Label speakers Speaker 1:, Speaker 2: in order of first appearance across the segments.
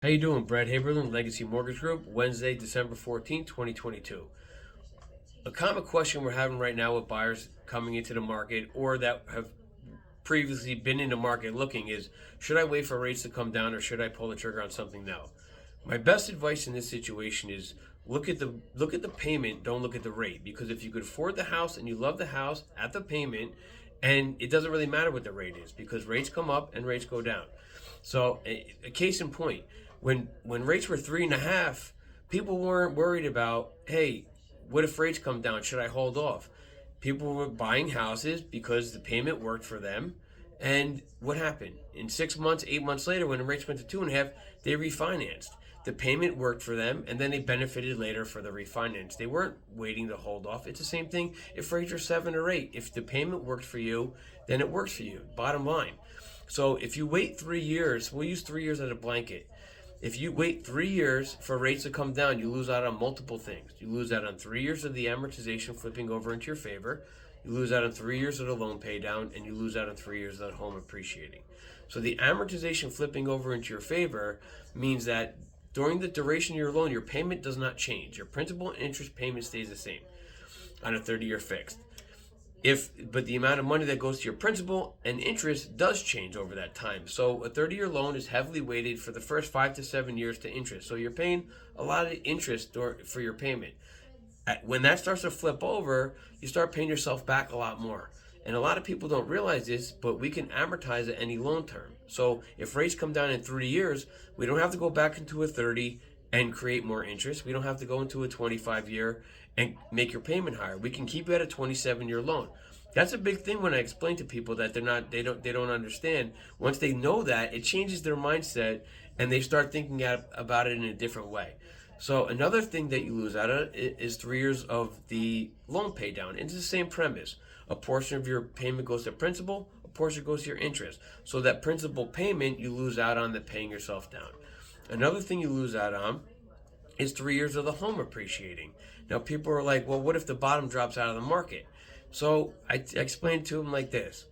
Speaker 1: How you doing? Brad Haberlin, Legacy Mortgage Group, Wednesday, December 14th, 2022. A common question we're having right now with buyers coming into the market or that have previously been in the market looking is, should I wait for rates to come down or should I pull the trigger on something now? My best advice in this situation is look at the payment, don't look at the rate, because if you could afford the house and you love the house at the payment, and it doesn't really matter what the rate is because rates come up and rates go down. So a case in point, when rates were 3.5, people weren't worried about, hey, what if rates come down? Should I hold off? People were buying houses because the payment worked for them. And what happened? In 6 months, 8 months later, when the rates went to 2.5, they refinanced. The payment worked for them, and then they benefited later for the refinance. They weren't waiting to hold off. It's the same thing if rates are 7 or 8. If the payment worked for you, then it works for you. Bottom line. So if you wait 3 years, we'll use 3 years as a blanket. If you wait 3 years for rates to come down, you lose out on multiple things. You lose out on 3 years of the amortization flipping over into your favor. You lose out on 3 years of the loan pay down, and you lose out on 3 years of that home appreciating. So the amortization flipping over into your favor means that during the duration of your loan, your payment does not change. Your principal and interest payment stays the same on a 30-year fixed. But the amount of money that goes to your principal and interest does change over that time. So a 30-year loan is heavily weighted for the first 5 to 7 years to interest. So you're paying a lot of interest for your payment. When that starts to flip over, you start paying yourself back a lot more. And a lot of people don't realize this, but we can amortize at any loan term. So if rates come down in 3 years, we don't have to go back into a 30 and create more interest. We don't have to go into a 25-year and make your payment higher. We can keep it at a 27-year loan. That's a big thing when I explain to people that they don't understand. Once they know that, it changes their mindset and they start thinking about it in a different way. So another thing that you lose out of is 3 years of the loan pay down. It's the same premise. A portion of your payment goes to principal, a portion goes to your interest. So that principal payment you lose out on the paying yourself down. Another thing you lose out on is 3 years of the home appreciating. Now people are like, well, what if the bottom drops out of the market? So I explained to them like this.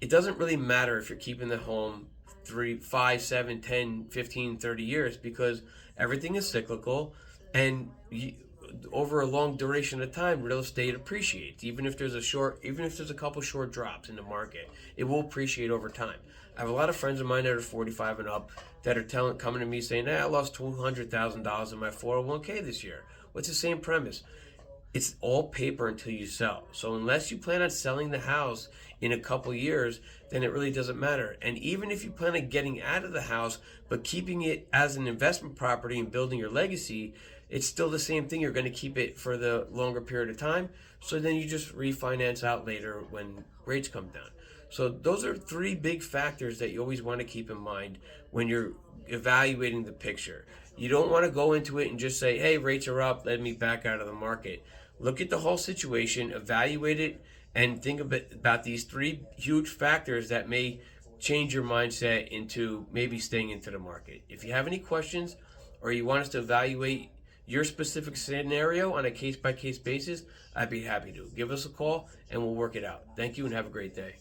Speaker 1: It doesn't really matter if you're keeping the home 3, 5, 7, 10, 15, 30 years because everything is cyclical and over a long duration of time, real estate appreciates. Even if there's a couple short drops in the market, it will appreciate over time. I have a lot of friends of mine that are 45 and up that are coming to me saying, hey, I lost $200,000 in my 401k this year. What's the same premise? It's all paper until you sell. So unless you plan on selling the house in a couple years, then it really doesn't matter. And even if you plan on getting out of the house, but keeping it as an investment property and building your legacy, it's still the same thing. You're going to keep it for the longer period of time. So then you just refinance out later when rates come down. So those are three big factors that you always want to keep in mind when you're evaluating the picture. You don't want to go into it and just say, hey, rates are up, let me back out of the market. Look at the whole situation, evaluate it, and think about these three huge factors that may change your mindset into maybe staying into the market. If you have any questions or you want us to evaluate your specific scenario on a case-by-case basis, I'd be happy to. Give us a call and we'll work it out. Thank you and have a great day.